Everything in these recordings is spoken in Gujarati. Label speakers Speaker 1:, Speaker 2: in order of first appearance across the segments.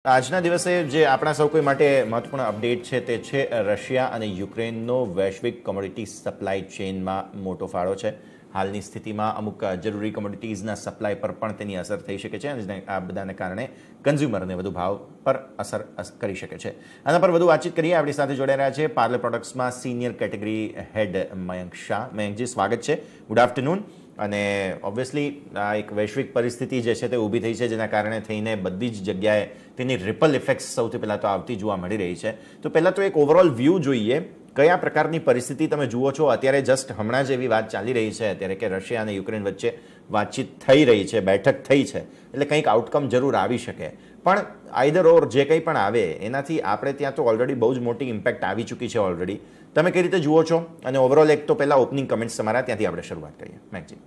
Speaker 1: આજના દિવસે જે આપણા સૌ કોઈ માટે મહત્વપૂર્ણ અપડેટ છે તે છે રશિયા અને યુક્રેનનો વૈશ્વિક કોમોડિટી સપ્લાય ચેઇનમાં મોટો ફાળો છે. હાલની સ્થિતિમાં અમુક જરૂરી કોમોડિટીઝના સપ્લાય પર પણ તેની અસર થઈ શકે છે અને આ બધાને કારણે કન્ઝ્યુમરને વધુ ભાવ પર અસર કરી શકે છે. આના પર વધુ વાતચીત કરીએ. આપણી સાથે જોડાઈ રહ્યા છે પાર્લર પ્રોડક્ટ્સમાં સિનિયર કેટેગરી હેડ મયંક શાહ. મયંકજી, સ્વાગત છે. Good afternoon. અને ઓબ્વિયસલી આ એક વૈશ્વિક પરિસ્થિતિ જે છે તે ઊભી થઈ છે, જેના કારણે થઈને બધી જ જગ્યાએ તેની રિપલ ઇફેક્ટ્સ સૌથી પહેલાં તો આવતી જોવા મળી રહી છે. તો પહેલાં તો એક ઓવરઓલ વ્યૂ જોઈએ, કયા પ્રકારની પરિસ્થિતિ તમે જુઓ છો? અત્યારે જસ્ટ હમણાં જ એવી વાત ચાલી રહી છે અત્યારે કે રશિયા અને યુક્રેન વચ્ચે વાતચીત થઈ રહી છે, બેઠક થઈ છે, એટલે કંઈક આઉટકમ જરૂર આવી શકે. પણ આઈધર ઓર જે કંઈ પણ આવે એનાથી આપણે ત્યાં તો ઓલરેડી બહુ જ મોટી ઇમ્પેક્ટ આવી ચૂકી છે ઓલરેડી. તમે કઈ રીતે જુઓ છો? અને ઓવરઓલ એક તો પહેલાં ઓપનિંગ કમેન્ટ્સ તમારા, ત્યાંથી આપણે શરૂઆત કરીએ. મેકજી.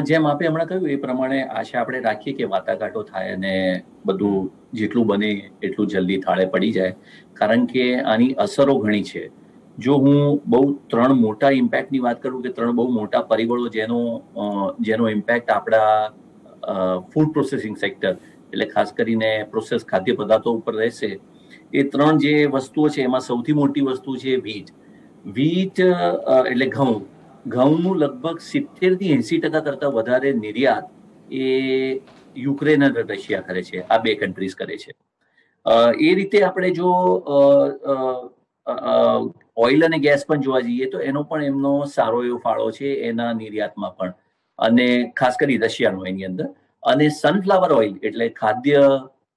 Speaker 2: જેમ આપે હમણાં કહ્યું એ પ્રમાણે આશા આપણે રાખીએ કે વાટાઘાટો થાય અને બધું જેટલું બને એટલું જલ્દી થાળે પડી જાય, કારણ કે આની અસરો ઘણી છે. જો હું બહુ 3 મોટા ઇમ્પેક્ટની વાત કરું કે 3 બહુ મોટા પરિબળો જેનો ઇમ્પેક્ટ આપણા ફૂડ પ્રોસેસિંગ સેક્ટર એટલે ખાસ કરીને પ્રોસેસ ખાદ્ય પદાર્થો ઉપર રહેશે, એ 3 જે વસ્તુઓ છે એમાં સૌથી મોટી વસ્તુ છે વીટ એટલે ઘઉંનું લગભગ 70 થી 80% કરતા વધારે નિર્યાત એ યુક્રેન અને રશિયા કરે છે. આ 2 કન્ટ્રીઝ કરે છે. એ રીતે આપણે જો ઓઇલ અને ગેસ પણ જોવા જઈએ તો એનો પણ એમનો સારો એવો ફાળો છે એના નિર્યાતમાં પણ, અને ખાસ કરી રશિયાનો એની અંદર. અને સનફ્લાવર ઓઇલ એટલે ખાદ્ય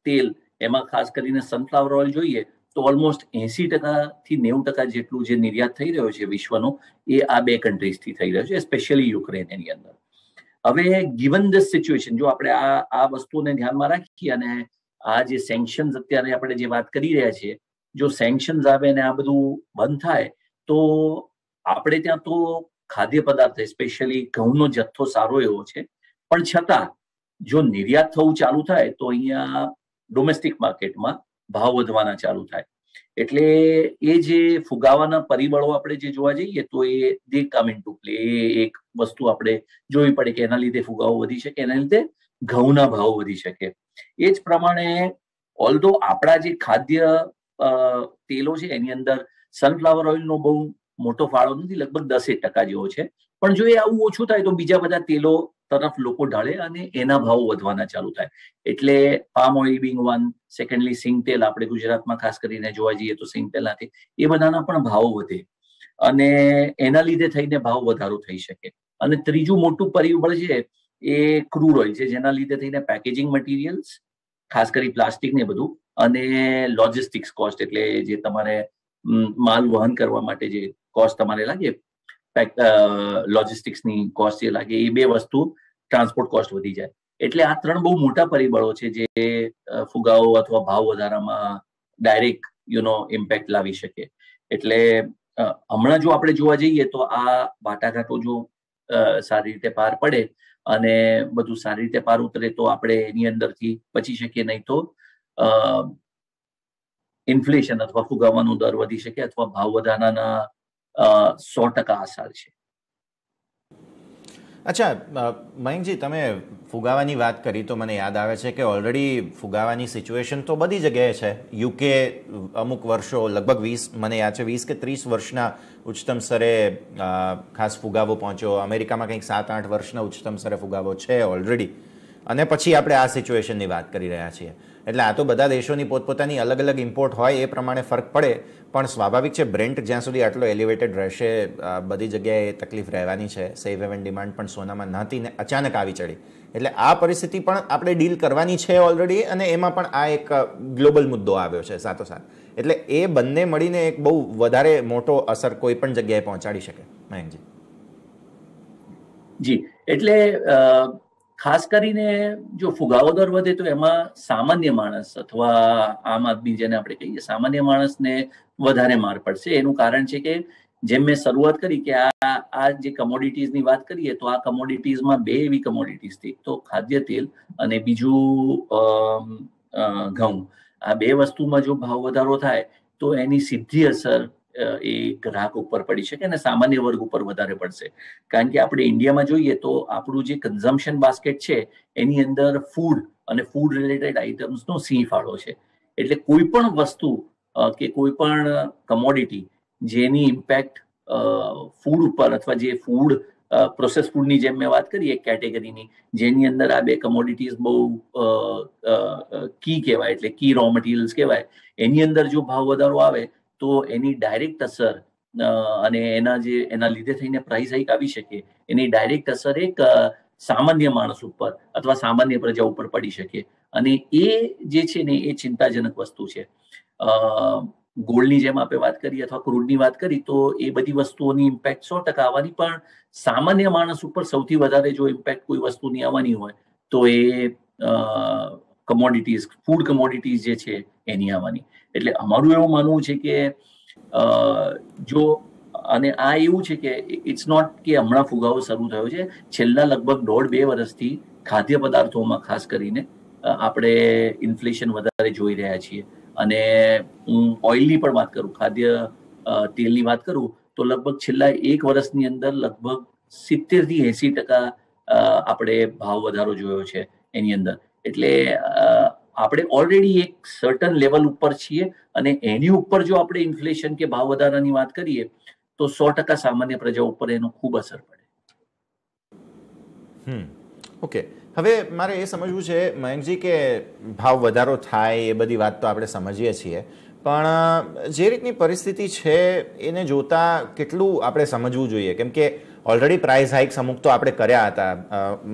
Speaker 2: તેલ, એમાં ખાસ કરીને સનફ્લાવર ઓઇલ જોઈએ તો ઓલમોસ્ટ 80% થી 90% જેટલું જે નિર્યાત થઈ રહ્યો છે વિશ્વનો, એ આ 2 કન્ટ્રીઝથી થઈ રહ્યો છે, સ્પેશિયલી યુક્રેન એની અંદર. હવે ગિવન ધીસ સિચ્યુએશન, જો આપણે આ વસ્તુને ધ્યાનમાં રાખીએ અને આ જે સેન્કશન્સ અત્યારે આપણે જે વાત કરી રહ્યા છીએ, જો સેન્કશન્સ આવે અને આ બધું બંધ થાય તો આપણે ત્યાં તો ખાદ્ય પદાર્થ સ્પેશિયલી ઘઉંનો જથ્થો સારો એવો છે, પણ છતાં જો નિર્યાત થવું ચાલુ થાય તો અહીંયા ડોમેસ્ટિક માર્કેટમાં ભાવ વધવાના ચાલુ થાય. એટલે એ જે ફુગાવાના પરિબળો આપણે જે જોવા જઈએ તો એ દે કમ ઇન્ટુ પ્લે. એક વસ્તુ આપણે જોવી પડે કે એના લીધે ફુગાવો વધી શકે, એના લીધે ઘઉંના ભાવ વધી શકે. એ જ પ્રમાણે ઓલ્ધો આપણા જે ખાદ્ય તેલો છે એની અંદર સનફ્લાવર ઓઇલનો બહુ મોટો ફાળો નથી, લગભગ 10% જેવો છે. પણ જો એ આવું ઓછું થાય તો બીજા બધા તેલો તરફ લોકો ઢળે અને એના ભાવ વધવાના ચાલુ થાય. એટલે palm oil being one, secondly સિંગ તેલ, આપણે ગુજરાતમાં ખાસ કરીને જોવા જઈએ તો સિંગ તેલ નાખે, એ બધાના પણ ભાવ વધે અને એના લીધે થઈને ભાવ વધારો થઈ શકે. અને ત્રીજું મોટું પરિબળ છે એ ક્રૂડ ઓઇલ છે, જેના લીધે થઈને પેકેજિંગ મટીરિયલ્સ, ખાસ કરી પ્લાસ્ટિક ને બધું, અને લોજિસ્ટિક્સ કોસ્ટ એટલે જે તમારે માલ વહન કરવા માટે જે કોસ્ટ તમારે લાગે, લોજિસ્ટિક્સની કોસ્ટ જે લાગે, એ 2 વસ્તુ ટ્રાન્સપોર્ટ કોસ્ટ વધી જાય. એટલે આ 3 બહુ મોટા પરિબળો છે જે ફુગાવો અથવા ભાવ વધારામાં ડાયરેક્ટ ઇમ્પેક્ટ લાવી શકે. એટલે હમણાં જો આપણે જોવા જઈએ તો આ વાટાઘાટો જો સારી રીતે પાર પડે અને બધું સારી રીતે પાર ઉતરે તો આપણે એની અંદરથી બચી શકીએ, નહીં તો ઇન્ફ્લેશન અથવા ફુગાવાનો દર વધી શકે અથવા ભાવ વધારાના 100% આસાર છે.
Speaker 1: અચ્છા મયંકજી, તમે ફુગાવાની વાત કરી તો મને યાદ આવે છે કે ઓલરેડી ફુગાવાની સિચ્યુએશન તો બધી જગ્યાએ છે. યુકે અમુક વર્ષો, લગભગ 20, મને યાદ છે 20 કે 30 વર્ષના ઉચ્ચતમ સ્તરે ખાસ ફુગાવો પહોંચ્યો. અમેરિકામાં કંઈક 7-8 વર્ષના ઉચ્ચતમ સ્તરે ફુગાવો છે ઓલરેડી. અને પછી આપણે આ સિચ્યુએશનની વાત કરી રહ્યા છીએ. એટલે આ તો બધા દેશોની પોતપોતાની અલગ અલગ ઇમ્પોર્ટ હોય એ પ્રમાણે ફરક પડે, પણ સ્વાભાવિક છે બ્રેન્ટ જ્યાં સુધી આટલો એલિવેટેડ રહેશે, બધી જગ્યાએ એ તકલીફ રહેવાની છે. સેફ હેવન ડિમાન્ડ પણ સોનામાં નહોતી ને અચાનક આવી ચડી, એટલે આ પરિસ્થિતિ પણ આપણે ડીલ કરવાની છે ઓલરેડી, અને એમાં પણ આ એક ગ્લોબલ મુદ્દો આવ્યો છે સાથોસાથ. એટલે એ બંને મળીને એક બહુ વધારે મોટો અસર કોઈ પણ જગ્યાએ પહોંચાડી શકે. મયંકજી.
Speaker 2: જી, એટલે ખાસ કરીને જો ફુગાવો દર વધે તો એમાં સામાન્ય માણસ અથવા આમ આદમી જેને આપણે કહીએ, સામાન્ય માણસને વધારે માર પડશે. એનું કારણ છે કે જેમ મેં શરૂઆત કરી કે આ જે કમોડિટીઝની વાત કરીએ તો આ કમોડિટીઝમાં 2 એવી કમોડિટીઝ હતી, એક તો ખાદ્ય તેલ અને બીજું ઘઉં. આ 2 વસ્તુમાં જો ભાવ વધારો થાય તો એની સીધી અસર એ ગ્રાહક ઉપર પડી શકે અને સામાન્ય વર્ગ ઉપર વધારે પડશે. કારણ કે આપણે ઇન્ડિયામાં જોઈએ તો આપણું જે કન્ઝમ્પશન બાસ્કેટ છે એની અંદર ફૂડ અને ફૂડ રિલેટેડ આઇટમ્સનો સિંહ ફાળો છે. એટલે કોઈ પણ વસ્તુ કે કોઈ પણ કમોડિટી જેની ઇમ્પેક્ટ ફૂડ ઉપર અથવા જે ફૂડ પ્રોસેસ ફૂડની જેમ મેં વાત કરી એક કેટેગરીની જેની અંદર આ બે કમોડિટીઝ બહુ કી કહેવાય, એટલે કી રો મટીરિયલ્સ કહેવાય, એની અંદર જો ભાવ વધારો આવે તો એની ડાયરેક્ટ અસર અને એના લીધે થઈને પ્રાઇસ હાઇક આવી શકે, એની ડાયરેક્ટ અસર એક સામાન્ય માણસ ઉપર અથવા સામાન્ય પ્રજા ઉપર પડી શકે. અને એ જે છે ને એ ચિંતાજનક વસ્તુ છે. ગોલ્ડની જેમ આપણે વાત કરી અથવા ક્રૂડની વાત કરી તો એ બધી વસ્તુઓની ઇમ્પેક્ટ 100% આવવાની, પણ સામાન્ય માણસ ઉપર સૌથી વધારે જો ઇમ્પેક્ટ કોઈ વસ્તુની આવવાની હોય તો એ કમોડિટીઝ, ફૂડ કમોડિટીઝ જે છે એની આવવાની. એટલે અમારું એવું માનવું છે કે જો, અને આ એવું છે કે ઇટ્સ નોટ કે હમણાં ફુગાવો શરૂ થયો છે, છેલ્લા લગભગ 1.5-2 વર્ષથી ખાદ્ય પદાર્થોમાં ખાસ કરીને આપણે ઇન્ફ્લેશન વધારે જોઈ રહ્યા છીએ. અને હું ઓઇલની પણ વાત કરું, ખાદ્ય તેલની વાત કરું તો લગભગ છેલ્લા 1 વર્ષની અંદર લગભગ 70-80% આપણે ભાવ વધારો જોયો છે એની અંદર. એટલે આપણે ઓલરેડી એક સર્ટન લેવલ ઉપર છીએ અને એની ઉપર જો આપણે ઇન્ફ્લેશન કે ભાવ વધારાની વાત કરીએ તો 100% સામાન્ય પ્રજા ઉપર એનો ખૂબ અસર પડે.
Speaker 1: ઓકે, હવે મારે એ સમજવું છે મયંકજી કે ભાવ વધારો થાય એ બધી વાત તો આપણે સમજીએ છીએ, પણ જે રીતની પરિસ્થિતિ છે એને જોતા કેટલું આપણે સમજવું જોઈએ? કેમ કે ઓલરેડી પ્રાઇસ હાઇક્સ અમુક તો આપણે કર્યા હતા.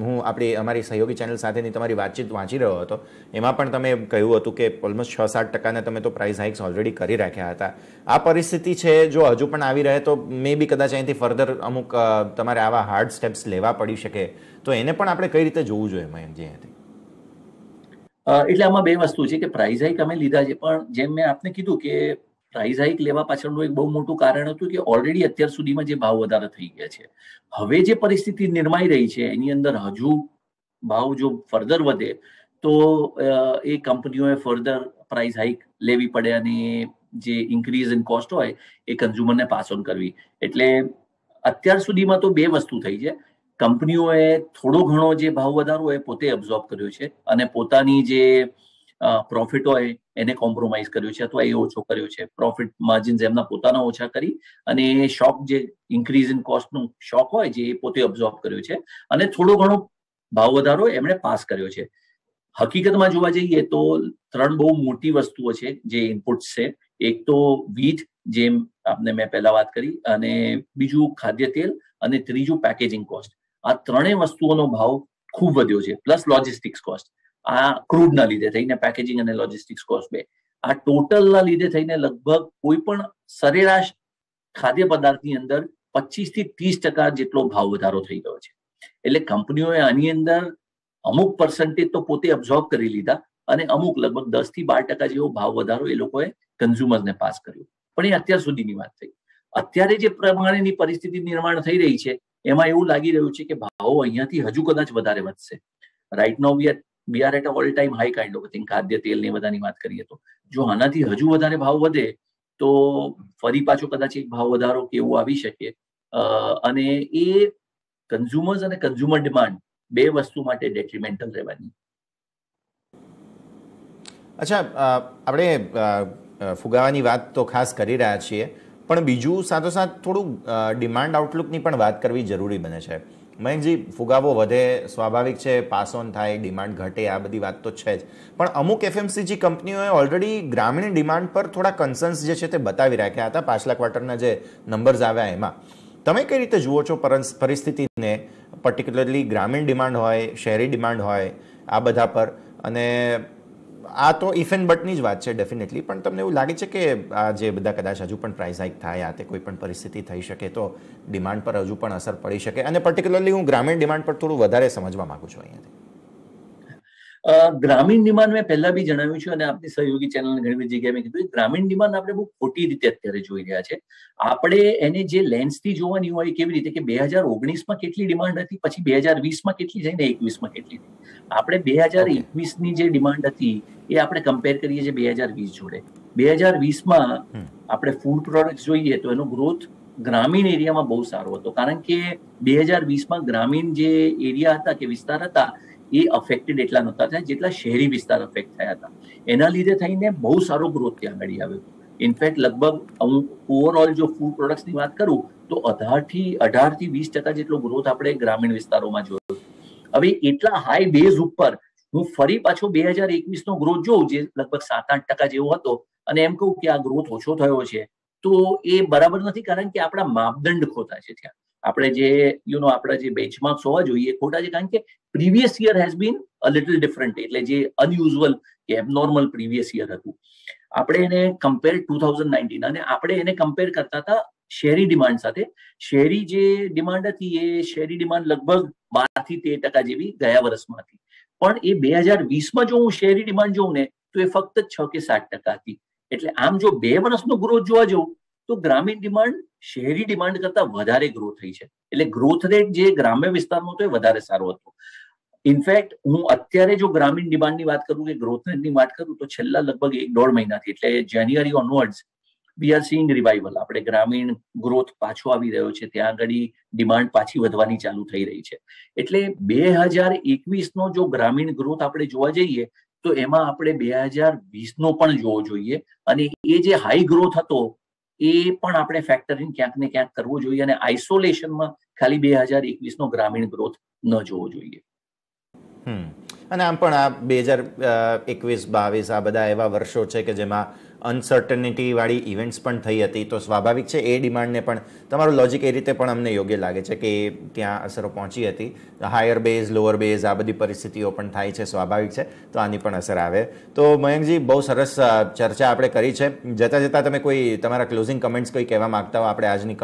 Speaker 1: હું અમારી સહયોગી ચેનલ સાથેની તમારી વાતચીત વાંચી રહ્યો હતો, એમાં પણ તમે કહ્યું હતું કે ઓલમોસ્ટ 6-7% તમે તો પ્રાઇસ હાઇક્સ ઓલરેડી કરી રાખ્યા હતા. આ પરિસ્થિતિ છે જો હજુ પણ આવી રહે તો મે બી કદાચ અહીંથી ફર્ધર અમુક તમારે આવા હાર્ડ સ્ટેપ્સ લેવા પડી શકે, તો એને પણ આપણે કઈ રીતે જોવું જોઈએ મયંકજી?
Speaker 2: એટલે આમાં બે વસ્તુ છે કે પ્રાઇસ હાઇક અમે લીધા છે, પણ જેમ મેં આપને કીધું કે પ્રાઇસ હાઇક લેવા પાછળનું એક બહુ મોટું કારણ હતું કે ઓલરેડી અત્યાર સુધીમાં જે ભાવ વધારા થઈ ગયા છે, હવે જે પરિસ્થિતિ નિર્માઈ રહી છે એની અંદર હજુ ભાવ જો ફર્ધર વધે તો એ કંપનીઓએ ફર્ધર પ્રાઇસ હાઇક લેવી પડે અને જે ઇન્ક્રીઝ ઇન કોસ્ટ હોય એ કન્ઝ્યુમરને પાસ ઓન કરવી. એટલે અત્યાર સુધીમાં તો બે વસ્તુ થઈ છે. કંપનીઓએ થોડો ઘણો જે ભાવ વધારો હોય પોતે એબ્ઝોર્બ કર્યો છે અને પોતાની જે પ્રોફિટ હોય એને કોમ્પ્રોમાઇઝ કર્યો છે અથવા એ ઓછો કર્યો છે. પ્રોફિટ માર્જિન્સ એમના પોતાના ઓછા કરી અને એ શોક, જે ઇન્ક્રીઝ ઇન કોસ્ટનું શોક હોય જે એ પોતે એબ્ઝોર્બ કર્યો છે અને થોડો ઘણો ભાવ વધારો એમણે પાસ કર્યો છે. હકીકતમાં જોવા જઈએ તો 3 બહુ મોટી વસ્તુઓ છે જે ઇનપુટ્સ છે. એક તો વીટ, જેમ આપને મેં પહેલા વાત કરી, અને બીજું ખાદ્ય તેલ, અને ત્રીજું પેકેજિંગ કોસ્ટ. આ ત્રણેય વસ્તુઓનો ભાવ ખૂબ વધ્યો છે, પ્લસ લોજિસ્ટિક્સ કોસ્ટ. આ ક્રૂડના લીધે થઈને પેકેજિંગ અને લોજિસ્ટિક્સ કોસ્ટ બે, આ ટોટલના લીધે થઈને લગભગ કોઈ પણ સરેરાશ ખાદ્ય પદાર્થની અંદર 25-30% જેટલો ભાવ વધારો થઈ ગયો છે. એટલે કંપનીઓએ આની અંદર અમુક પર્સન્ટેજ તો પોતે અબ્ઝોર્બ કરી લીધા અને અમુક લગભગ 10-12% જેવો ભાવ વધારો એ લોકોએ કન્ઝ્યુમર્સને પાસ કર્યો. પણ એ અત્યાર સુધીની વાત થઈ. અત્યારે જે પ્રમાણેની પરિસ્થિતિ નિર્માણ થઈ રહી છે એમાં એવું લાગી રહ્યું છે કે ભાવો અહીંયાથી હજુ કદાચ વધારે વધશે. Right now we are at a all time high kind of thing. ખાદ્ય તેલ ને બધાની વાત કરીએ તો જો આનાથી હજુ વધારે ભાવ વધે તો ફરી પાછો કદાચ એક ભાવ વધારો કે એવું આવી શકે, અને એ કન્ઝ્યુમર્સ અને કન્ઝ્યુમર ડિમાન્ડ બે વસ્તુ માટે ડેટ્રીમેન્ટલ રહેવાની.
Speaker 1: અચ્છા, આપણે ફુગાવાની વાત તો ખાસ કરી રહ્યા છીએ, પણ બીજું સાથોસાથ થોડું ડિમાન્ડ આઉટલુકની પણ વાત કરવી જરૂરી બને છે. મયંકજી, ફુગાવો વધે સ્વાભાવિક છે, પાસ ઓન થાય, ડિમાન્ડ ઘટે, આ બધી વાત તો છે જ, પણ અમુક એફએમસીજી કંપનીઓએ ઓલરેડી ગ્રામીણ ડિમાન્ડ પર થોડા કન્સર્ન્સ જે છે તે બતાવી રાખ્યા હતા પાછલા ક્વાર્ટરના જે નંબર્સ આવ્યા એમાં. તમે કઈ રીતે જુઓ છો પરિસ્થિતિને, પર્ટિક્યુલરલી ગ્રામીણ ડિમાન્ડ હોય, શહેરી ડિમાન્ડ હોય, આ બધા પર? અને આ તો ઇફ એન્ડ બટની જ વાત છે ડેફિનેટલી, પણ તમને એવું લાગે છે કે આ જે બધા કદાચ હજુ પણ પ્રાઇસ હાઇક થાય, આ તે કોઈ પણ પરિસ્થિતિ થઈ શકે તો ડિમાન્ડ પર હજુ પણ અસર પડી શકે? અને પર્ટિક્યુલરલી હું ગ્રામીણ ડિમાન્ડ પર થોડું વધારે સમજવા માંગુ છું અહીંયાથી.
Speaker 2: ગ્રામીણ ડિમાન્ડ મેં પહેલા બી જણાવ્યું છે અને આપની સહયોગી ચેનલને ઘણી બધી જગ્યાએ મેં કીધું, ગ્રામીણ ડિમાન્ડ આપણે બહુ ખોટી રીતે અત્યારે જોઈ રહ્યા છે. આપણે એને જે લેન્સથી જોવાની હોય કેવી રીતે કે 2019માં કેટલી ડિમાન્ડ હતી, પછી 2020માં કેટલી થઈ ને 21માં કેટલી થઈ. આપણે 2021ની જે ડિમાન્ડ હતી એ આપણે કમ્પેર કરીએ છીએ 2020 જોડે. 2020માં આપણે ફૂડ પ્રોડક્ટ્સ જોઈએ તો એનો ગ્રોથ ગ્રામીણ એરિયામાં બહુ સારો હતો, કારણ કે 2020માં ગ્રામીણ જે એરિયા હતા કે વિસ્તાર હતા એ અફેક્ટેડ એટલા નહોતા થયા જેટલા શહેરી વિસ્તાર અફેક્ટ થયા હતા. એના લીધે થઈને બહુ સારો ગ્રોથ ત્યાં આગળ આવ્યો. ઇનફેક્ટ લગભગ હું ઓવરઓલ જો ફૂડ પ્રોડક્ટ્સની વાત કરું તો 18-20% જેટલો ગ્રોથ આપણે ગ્રામીણ વિસ્તારોમાં જોયો. હવે એટલા હાઈ બેઝ ઉપર હું ફરી પાછો 2021નો ગ્રોથ જોઉં જે લગભગ 7-8% જેવો હતો અને એમ કહું કે આ ગ્રોથ ઓછો થયો છે, તો એ બરાબર નથી, કારણ કે આપણા માપદંડ ખોટા છે. ત્યાં આપણે જે આપણા જે બેન્ચમાર્ક્સ હોવા જોઈએ ખોટા છે, કારણ કે previous year has been a little different, એટલે જે અનયુઝ્યુઅલ કે એબનોર્મલ પ્રીવિયસ યર હતું. આપણે એને કમ્પેર 2019 અને આપણે એને કમ્પેર કરતા હતા શહેરી ડિમાન્ડ સાથે. શહેરી જે ડિમાન્ડ હતી એ શહેરી ડિમાન્ડ લગભગ 12-13% જેવી ગયા વર્ષમાં હતી, પણ એ 2020માં જો હું શહેરી ડિમાન્ડ જોઉં ને તો એ ફક્ત 6 કે 7% હતી. એટલે આમ જો 2 વર્ષનો ગ્રોથ જોવા જવું તો ગ્રામીણ ડિમાન્ડ શહેરી ડિમાન્ડ કરતા વધારે ગ્રોથ થઈ છે. એટલે ગ્રોથ રેટ જે ગ્રામ્ય વિસ્તારનો હતો એ વધારે સારો હતો. ઇનફેક્ટ હું અત્યારે જો ગ્રામીણ ડિમાન્ડની વાત કરું કે ગ્રોથ રેટની વાત કરું તો છેલ્લા લગભગ 1-1.5 મહિનાથી એટલે January onwards we are seeing revival. આપણે ગ્રામીણ ગ્રોથ પાછો આવી રહ્યો છે, ત્યાં આગળ ડિમાન્ડ પાછી વધવાની ચાલુ થઈ રહી છે. એટલે 2021નો જો ગ્રામીણ ગ્રોથ આપણે જોવા જઈએ તો એમાં આપણે 2020નો પણ જોવો જોઈએ, અને એ જે હાઈ ગ્રોથ હતો એ પણ આપણે ફેક્ટરિંગ ક્યાંક ને ક્યાંક કરવું જોઈએ, અને આઇસોલેશનમાં ખાલી 2021નો ગ્રામીણ ગ્રોથ ન જોવો જોઈએ.
Speaker 1: અને આમ પણ આ 2021-22 આ બધા એવા વર્ષો છે કે જેમાં અનસર્ટનિટી વાળી ઇવેન્ટ્સ પણ થઈ હતી, તો સ્વાભાવિક છે એ ડિમાન્ડને પણ તમારું લોજિક એ રીતે પણ અમને યોગ્ય લાગે છે કે ત્યાં અસરો પહોંચી હતી. હાયર બેઝ, લોઅર બેઝ આ બધી પરિસ્થિતિઓ પણ થાય છે, સ્વાભાવિક છે, તો આની પણ અસર આવે. તો મયંકજી, બહુ સરસ ચર્ચા આપણે કરી છે. જતાં જતાં તમે કોઈ તમારા ક્લોઝિંગ કમેન્ટ્સ કોઈ કહેવા માગતા હો, આપણે આજની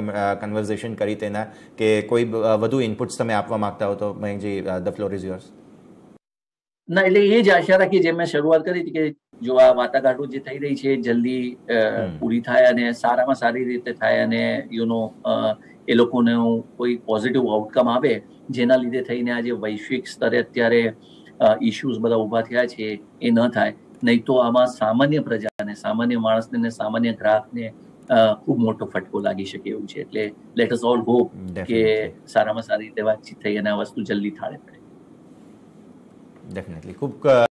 Speaker 1: કન્વર્ઝેશન કરી તેના, કે કોઈ વધુ ઇનપુટ્સ તમે આપવા માગતા હો તો Mayankji, the floor is yours.
Speaker 2: ના, એટલે એ જ આશા રાખી જે મેં શરૂઆત કરી હતી કે જો આ વાટાઘાટો જે થઈ રહી છે જલ્દી પૂરી થાય અને સારામાં સારી રીતે થાય, અને એ લોકોને કોઈ પોઝિટિવ આઉટકમ આવે જેના લીધે થઈને આજે વૈશ્વિક સ્તરે અત્યારે ઇશ્યુઝ બધા ઊભા થયા છે એ ન થાય. નહીં તો આમાં સામાન્ય પ્રજાને, સામાન્ય માણસને, સામાન્ય ગ્રાહકને ખૂબ મોટો ફટકો લાગી શકે એવું છે. એટલે લેટ અસ ઓલ હોપ કે સારામાં સારી રીતે વાતચીત થઈ અને આ વસ્તુ જલ્દી થાળે પડે.
Speaker 1: ડેફિનેટલી. ખૂબ